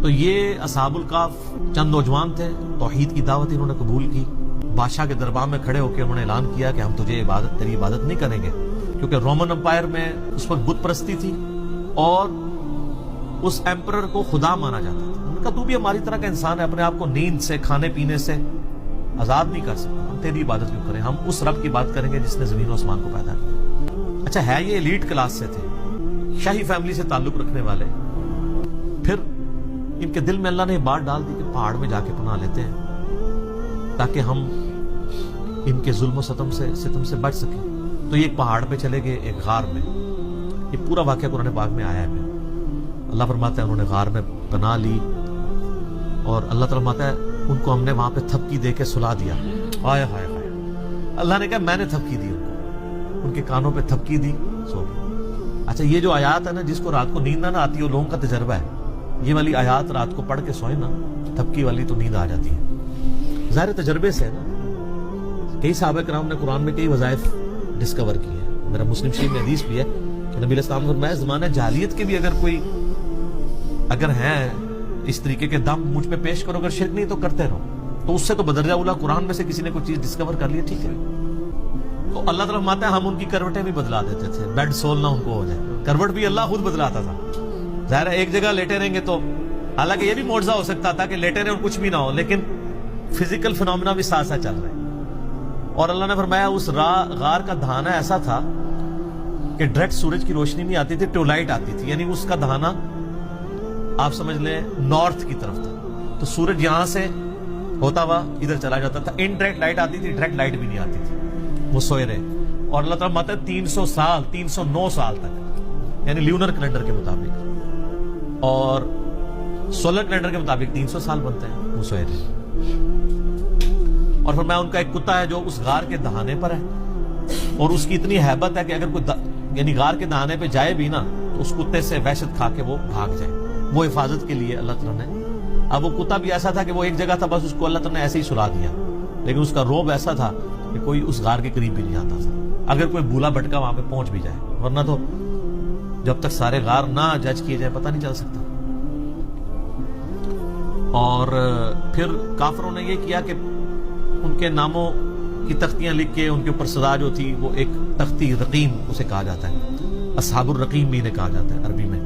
تو یہ اصحاب الکہف چند نوجوان تھے، توحید کی دعوت انہوں نے قبول کی، بادشاہ کے دربار میں کھڑے ہو کے انہوں نے اعلان کیا کہ ہم تیری عبادت نہیں کریں گے، کیونکہ رومن امپائر میں اس وقت بت پرستی تھی اور اس ایمپرر کو خدا مانا جاتا تھا۔ انہوں نے کہا تو بھی ہماری طرح کا انسان ہے، اپنے آپ کو نیند سے، کھانے پینے سے آزاد نہیں کر سکتا، ہم تیری عبادت کیوں کریں؟ ہم اس رب کی بات کریں گے جس نے زمین و آسمان کو پیدا کیا۔ اچھا ہے یہ ایلیٹ کلاس سے تھے، شاہی فیملی سے تعلق رکھنے والے۔ پھر ان کے دل میں اللہ نے یہ بات ڈال دی کہ پہاڑ میں جا کے پناہ لیتے ہیں تاکہ ہم ان کے ظلم و ستم سے بچ سکیں۔ تو یہ ایک پہاڑ پہ چلے گئے، ایک غار میں۔ یہ پورا واقعہ قرآن پاک میں آیا ہے۔ اللہ فرماتا ہے انہوں نے غار میں پناہ لی اور اللہ تعالیٰ فرماتا ہے ان کو ہم نے وہاں پہ تھپکی دے کے سلا دیا۔ ہائے ہائے ہائے، اللہ نے کہا میں نے تھپکی دی ان کے کانوں پہ تھپکی دی، سو گئے۔ اچھا یہ جو آیات ہے نا، جس کو رات کو نیند نہ آتی ہے وہ لوگوں کا تجربہ ہے، یہ والی آیات رات کو پڑھ کے سوئے نا، تھپکی والی تو نیند آ جاتی ہے، ظاہر تجربے سے ہے نا۔ کئی صحابہ کرام نے قرآن میں کئی وظائف ڈسکور کی ہیں۔ میرا مسلم شریف میں حدیث بھی ہے کہ نبی علیہ السلام نے فرمایا زمانہ جاہلیت کے بھی اگر ہیں اس طریقے کے دم مجھ پہ پیش کرو، اگر شرک نہیں تو کرتے رہو، تو اس سے تو بدرجہ اولا قرآن میں سے کسی نے کوئی چیز ڈسکور کر لی، ٹھیک ہے۔ تو اللہ تعالیٰ فرماتا ہے ہم ان کی کروٹیں بھی بدلا دیتے تھے، بیڈ سول نہ ان کو ہو جائے، کروٹ بھی اللہ خود بدلاتا تھا۔ ظاہر ہے ایک جگہ لیٹے رہیں گے تو، حالانکہ یہ بھی معجزہ ہو سکتا تھا کہ لیٹے رہیں اور کچھ بھی نہ ہو، لیکن فزیکل فنومینا بھی ساتھ ساتھ چل رہے ہیں۔ اور اللہ نے فرمایا اس غار کا دہانہ ایسا تھا کہ ڈائریکٹ سورج کی روشنی نہیں آتی تھی، ٹیوب لائٹ آتی تھی، یعنی اس کا دہانہ آپ سمجھ لیں نارتھ کی طرف تھا، تو سورج یہاں سے ہوتا ہوا ادھر چلا جاتا تھا، انڈائریکٹ لائٹ آتی تھی، ڈائریکٹ لائٹ بھی نہیں آتی تھی، وہ سوئے رہے۔ اور اللہ تعالیٰ ماتا 309 سال تک، یعنی لیونر کیلنڈر کے مطابق، اور سولر کیلنڈر کے مطابق 300 سال بنتے ہیں، وہ سوئے رہے۔ اور پھر میں ان کا ایک کتا ہے جو اس غار کے دہانے پر ہے، اور اس کی اتنی ہیبت ہے کہ اگر کوئی یعنی غار کے دہانے پہ جائے بھی نا تو اس کتے سے وحشت کھا کے وہ بھاگ جائے، وہ حفاظت کے لیے اللہ تعالیٰ نے۔ اب وہ کتا بھی ایسا تھا کہ وہ ایک جگہ تھا، بس اس کو اللہ تعالیٰ نے ایسے ہی سلا دیا، لیکن اس کا روب ایسا تھا کہ کوئی اس غار کے قریب بھی نہیں آتا تھا، اگر کوئی بھولا بھٹکا وہاں پہ پہنچ بھی جائے، ورنہ تو جب تک سارے غار نہ جج کیے جائے پتہ نہیں چل سکتا۔ اور پھر کافروں نے یہ کیا کہ ان کے ناموں کی تختیاں لکھ کے ان کے اوپر سزا جو تھی، وہ ایک تختی رقیم اسے کہا جاتا ہے، اصحاب الرقیم بھی انہیں کہا جاتا ہے عربی میں،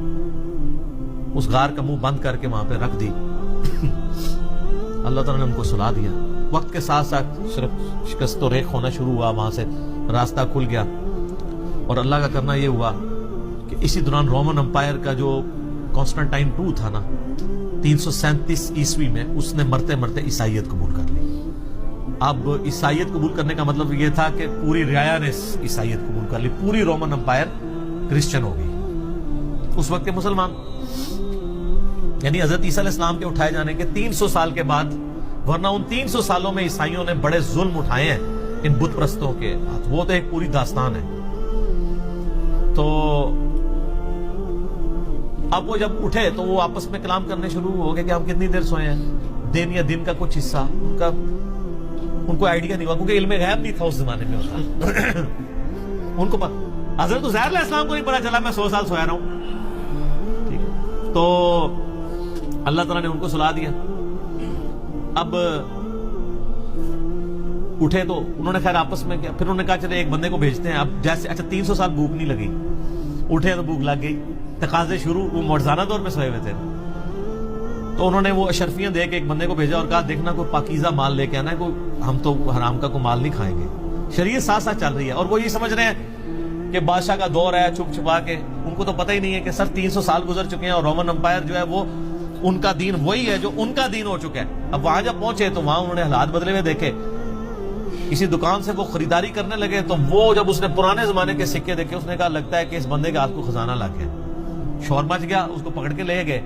اس غار کا منہ بند کر کے وہاں پہ رکھ دی۔ اللہ تعالیٰ نے ان کو سلا دیا، وقت کے ساتھ ساتھ صرف شکست و ریخ ہونا شروع ہوا، وہاں سے راستہ کھل گیا۔ اور اللہ کا کرنا یہ ہوا کہ اسی دوران رومن امپائر کا جو کانسٹنٹائن II تھا نا 337 عیسوی میں، اس نے مرتے مرتے عیسائیت قبول کر لی۔ اب عیسائیت قبول کرنے کا مطلب یہ تھا کہ پوری رعایا نے عیسائیت قبول کر لی، پوری رومن امپائر کرسچن ہو گئی اس وقت کے مسلمان، یعنی حضرت عیسیٰ علیہ السلام کے اٹھائے جانے کے 300 سال کے بعد، ورنہ ان 300 سالوں میں عیسائیوں نے بڑے ظلم اٹھائے ہیں ان بت پرستوں کے ہاتھ، وہ تو ایک پوری داستان ہے۔ تو اب وہ جب اٹھے تو وہ آپس میں کلام کرنے شروع ہو گئے کہ ہم کتنی دیر سوئے ہیں، دن یا دن کا کچھ حصہ، ان کو آئیڈیا نہیں ہوا، کیونکہ علم غیب نہیں تھا اس زمانے میں ہوتا۔ ان کو حضرت عزیر علیہ السلام کو نہیں پتا چلا میں 100 سال سویا رہا ہوں، ٹھیک ہے۔ تو اللہ تعالیٰ نے ان کو سلا دیا۔ اب اٹھے تو انہوں نے خیر آپس میں کیا، پھر انہوں نے کہا چلے ایک بندے کو بھیجتے ہیں۔ اب جیسے اچھا 300 سال بھوک نہیں لگی، اٹھے تو بھوک لگ گئی، تقاضے شروع، وہ معجزانہ طور پہ سوئے ہوئے تھے، تو انہوں نے وہ اشرفیاں دے کے ایک بندے کو بھیجا اور کہا دیکھنا کوئی پاکیزہ مال لے کے آنا ہے، کوئی ہم تو حرام کا کوئی مال نہیں کھائیں گے۔ شریعت ساتھ ساتھ چل رہی ہے، اور وہ یہ سمجھ رہے ہیں کہ بادشاہ کا دور ہے، چھپ چھپا کے، ان کو تو پتہ ہی نہیں ہے کہ سر 300 سال گزر چکے ہیں، اور رومن امپائر جو ہے وہ ان کا دین وہی ہے جو ان کا دین ہو چکا ہے۔ اب وہاں جب پہنچے تو وہاں انہوں نے حالات بدلے ہوئے دیکھے، کسی دکان سے وہ خریداری کرنے لگے، تو وہ جب اس نے پرانے زمانے کے سکے دیکھے، اس نے کہا لگتا ہے کہ اس بندے کے ہاتھ کو خزانہ لگ گیا، شور مچ گیا، اس کو پکڑ کے لے گئے۔